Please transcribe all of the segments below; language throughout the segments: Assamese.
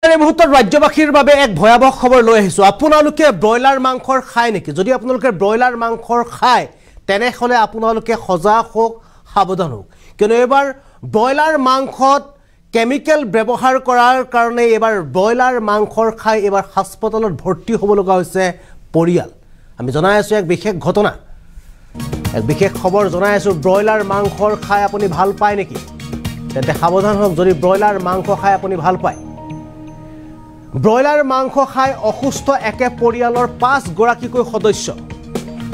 এই মুহূৰ্তত ৰাজ্যবাসীৰ বাবে এক ভয়াবহ খবৰ লৈ আহিছো। আপোনালোকে ব্ৰইলাৰ মাংসৰ খায় নেকি? যদি আপোনালোকে ব্ৰইলাৰ মাংসৰ খায় তেনেহলে আপোনালোকে সজাগ হোক, সাৱধান হোক। কিয়নো এবাৰ ব্ৰইলাৰ মাংসত কেমিকেল ব্যৱহাৰ কৰাৰ কাৰণে এবাৰ ব্ৰইলাৰ মাংসৰ খাই এবাৰ হাস্পতালত ভৰ্তি হ'ব লগা হৈছে পৰিয়াল। আমি জনাই আছো এক বিশেষ ঘটনা, এক বিশেষ খবৰ জনাই আছো। ব্ৰইলাৰ মাংসৰ খাই আপুনি ভাল পায় নেকি? তেন্তে সাৱধান হোক যদি ব্ৰইলাৰ মাংস খাই আপুনি ভাল পায়। ব্ৰইলাৰ মাংস খাই অসুস্থ একে পৰিয়ালৰ 5 গৰাকীকৈ সদস্য।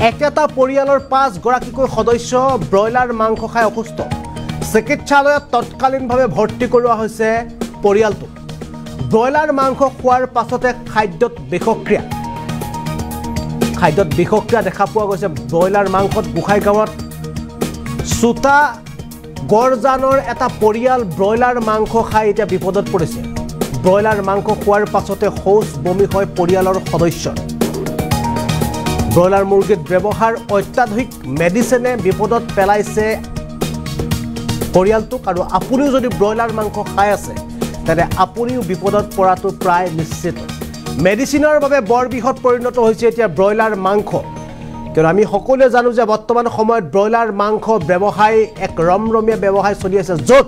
একেটা পৰিয়ালৰ 5 গৰাকীকৈ সদস্য ব্ৰইলাৰ মাংস খাই অসুস্থ। চিকিৎসালয়ত তৎকালীনভাৱে ভৰ্তি কৰোৱা হৈছে পৰিয়ালটো। ব্ৰইলাৰ মাংস খোৱাৰ পাছতে খাদ্যত বিষক্ৰিয়া দেখা পোৱা গৈছে। ব্ৰইলাৰ মাংসত গোসাইগাঁৱত চোতা গড়জানৰ এটা পৰিয়াল ব্ৰইলাৰ মাংস খাই এতিয়া বিপদত পৰিছে। ব্ৰইলাৰ মাংস খোৱাৰ পাছতে শৌচ বমি হয় পৰিয়ালৰ সদস্য। ব্ৰইলাৰ মুৰ্গীত ব্যৱহাৰ অত্যাধিক মেডিচিনে বিপদত পেলাইছে পৰিয়ালটোক। আৰু আপুনিও যদি ব্ৰইলাৰ মাংস খাই আছে তেন্তে আপুনিও বিপদত পৰাটো প্ৰায় নিশ্চিত। মেডিচিনৰ বাবে বৰ বৃহৎ পৰিণত হৈছে এতিয়া ব্ৰইলাৰ মাংস। কিয়নো আমি সকলোৱে জানো যে বৰ্তমান সময়ত ব্ৰইলাৰ মাংস ব্যৱসায় এক ৰমৰমীয়া ব্যৱসায় চলি আছে, য'ত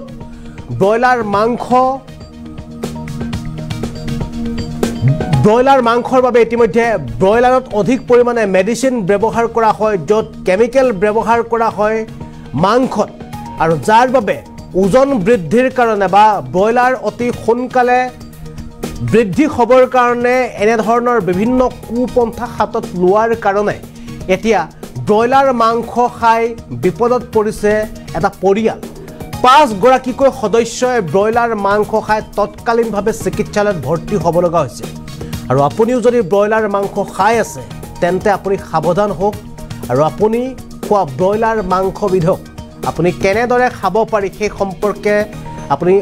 ব্ৰইলাৰ মাংসৰ বাবে ইতিমধ্যে ব্ৰইলাৰত অধিক পৰিমাণে মেডিচিন ব্যৱহাৰ কৰা হয়, য'ত কেমিকেল ব্যৱহাৰ কৰা হয় মাংসত, আৰু যাৰ বাবে ওজন বৃদ্ধিৰ কাৰণে বা ব্ৰইলাৰ অতি সোনকালে বৃদ্ধি হ'বৰ কাৰণে এনেধৰণৰ বিভিন্ন কুপন্থা হাতত লোৱাৰ কাৰণে এতিয়া ব্ৰইলাৰ মাংস খাই বিপদত পৰিছে এটা পৰিয়াল। 5 গৰাকীকৈ সদস্যই ব্ৰইলাৰ মাংস খাই তৎকালীনভাৱে চিকিৎসালয়ত ভৰ্তি হ'ব লগা হৈছে। আৰু আপুনিও যদি ব্ৰইলাৰ মাংস খাই আছে তেন্তে আপুনি সাৱধান হওক। আৰু আপুনি খোৱা ব্ৰইলাৰ মাংসবিধক আপুনি কেনেদৰে খাব পাৰি সেই সম্পৰ্কে আপুনি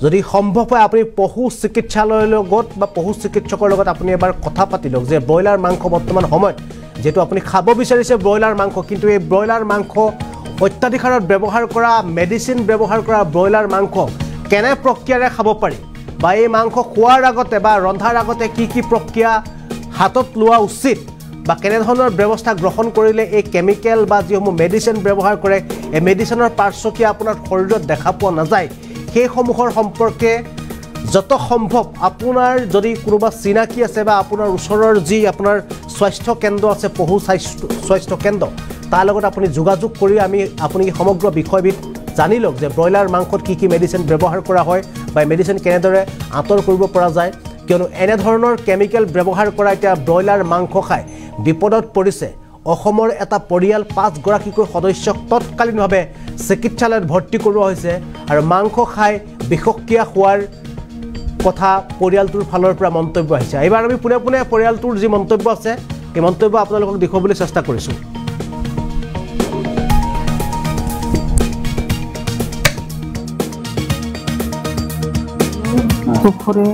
যদি সম্ভৱ হয় আপুনি পশু চিকিৎসালয়ৰ লগত বা পশু চিকিৎসকৰ লগত আপুনি এবাৰ কথা পাতি লওক যে ব্ৰইলাৰ মাংস বৰ্তমান সময়ত যেহেতু আপুনি খাব বিচাৰিছে ব্ৰইলাৰ মাংস, কিন্তু এই ব্ৰইলাৰ মাংস অত্যাধিক হাৰত ব্যৱহাৰ কৰা মেডিচিন ব্যৱহাৰ কৰা ব্ৰইলাৰ মাংস কেনে প্ৰক্ৰিয়াৰে খাব পাৰি, বা এই মাংস খোৱাৰ আগতে বা ৰন্ধাৰ আগতে কি কি প্ৰক্ৰিয়া হাতত লোৱা উচিত, বা কেনেধৰণৰ ব্যৱস্থা গ্ৰহণ কৰিলে এই কেমিকেল বা যিসমূহ মেডিচিন ব্যৱহাৰ কৰে এই মেডিচিনৰ পাৰ্শ্বক্ৰিয়া আপোনাৰ শৰীৰত দেখা পোৱা নাযায়, সেইসমূহৰ সম্পৰ্কে যত সম্ভৱ আপোনাৰ যদি কোনোবা চিনাকি আছে বা আপোনাৰ ওচৰৰ যি আপোনাৰ স্বাস্থ্য কেন্দ্ৰ আছে, পশু স্বাস্থ্য কেন্দ্ৰ, তাৰ লগত আপুনি যোগাযোগ কৰি আপুনি সমগ্ৰ বিষয়বিধ জানি লওক যে ব্ৰইলাৰ মাংসত কি কি মেডিচিন ব্যৱহাৰ কৰা হয় বা মেডিচিন কেনেদৰে আঁতৰ কৰিব পৰা যায়। কিয়নো এনেধৰণৰ কেমিকেল ব্যৱহাৰ কৰা এতিয়া ব্ৰইলাৰ মাংস খাই বিপদত পৰিছে অসমৰ এটা পৰিয়াল। 5 গৰাকীকৈ সদস্যক তৎকালীনভাৱে চিকিৎসালয়ত ভৰ্তি কৰোৱা হৈছে আৰু মাংস খাই বিষক্ৰিয়া হোৱাৰ কথা পৰিয়ালটোৰ ফালৰ পৰা মন্তব্য আহিছে। এইবাৰ আমি পোনে পোনে পৰিয়ালটোৰ যি মন্তব্য আছে এই মন্তব্য আপোনালোকক দেখুৱাবলৈ চেষ্টা কৰিছোঁ। দুপুরে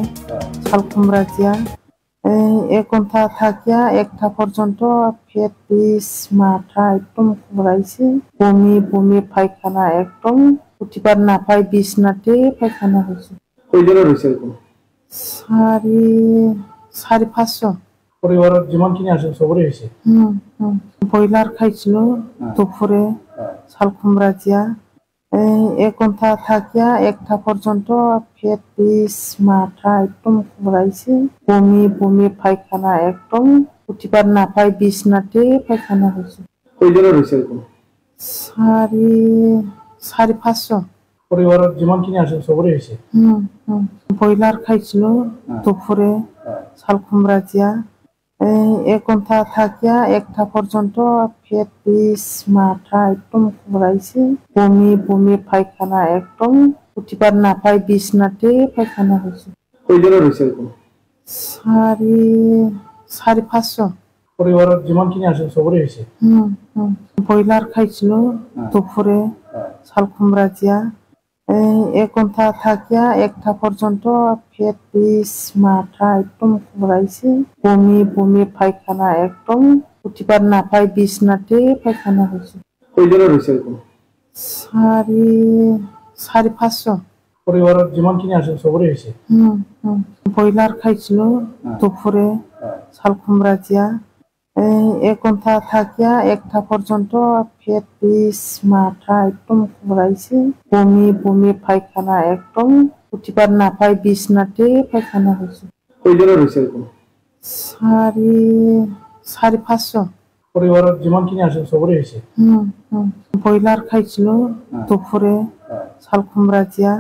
শালকুমড়া দিয়া 1 ঘন্টা থাকিয়া 1টা পর্যন্ত পেট বিষ মাথা একদম ঘুরাইছে, বমি পায়খানা একদম উঠিবার না পাই বিছনাতে পায়খানা হয়েছে। কয়জনের হয়েছে এরকম? 4-500 পরিবারের যেমনখিনি আছে সবরই হয়েছে। ব্রয়লার খাইছিল দুপুরে শালকুমড়া দিয়া 1 ঘন্টা থাকিয়া 1টা পর্যন্ত পেট বিষ মাথা একদম ঘুরাইছে, বমি পায়খানা একদম উঠিবার না পাই বিছনাতে পায়খানা হয়েছে। কয়জনের হয়েছে এরকম? 4-500 পরিবারের যেমনখিনি আছে সবরই হয়েছে। ব্রয়লার খাইছিল দুপুরে শালকুমড়া দিয়া 1 ঘন্টা থাকিয়া 1টা পর্যন্ত পেট বিষ মাথা একদম ঘুরাইছে, বমি পায়খানা একদম উঠিবার না পাই বিছনাতে পায়খানা হয়েছে। কয়জনের হয়েছে এরকম? 4-500 পরিবারের যেমনখিনি আছে সবরই হয়েছে। ব্রয়লার খাইছিল দুপুরে শালকুমড়া দিয়া 1 ঘন্টা থাকিয়া 1টা পর্যন্ত পেট বিষ মাথা একদম ঘুরাইছে, বমি পায়খানা একদম উঠিবার না পাই বিছনাতে পায়খানা হয়েছে। কয়জনের হয়েছে এরকম? 4-500 পরিবারের যিমানখিনি আছে সবরে হয়েছে। ব্রয়লার খাইছিল দুপুরে চাল কুমড়া দিয়া এক ঘন্টা থাকিয়া একটা পর্যন্ত পেট পিস মাথা একদম কুমড়াইছে, বমি বমি পায়খানা একদম উঠিবার না পাই বিছনাতে পায়খানা হয়েছে। কয়জনের হয়েছে এরকম? সাড়ে 500। পরিবারের যিমানখিনি আছে সবরে হয়েছে। ব্রয়লার খাইছিল দুপুরে চাল কুমড়া দিয়া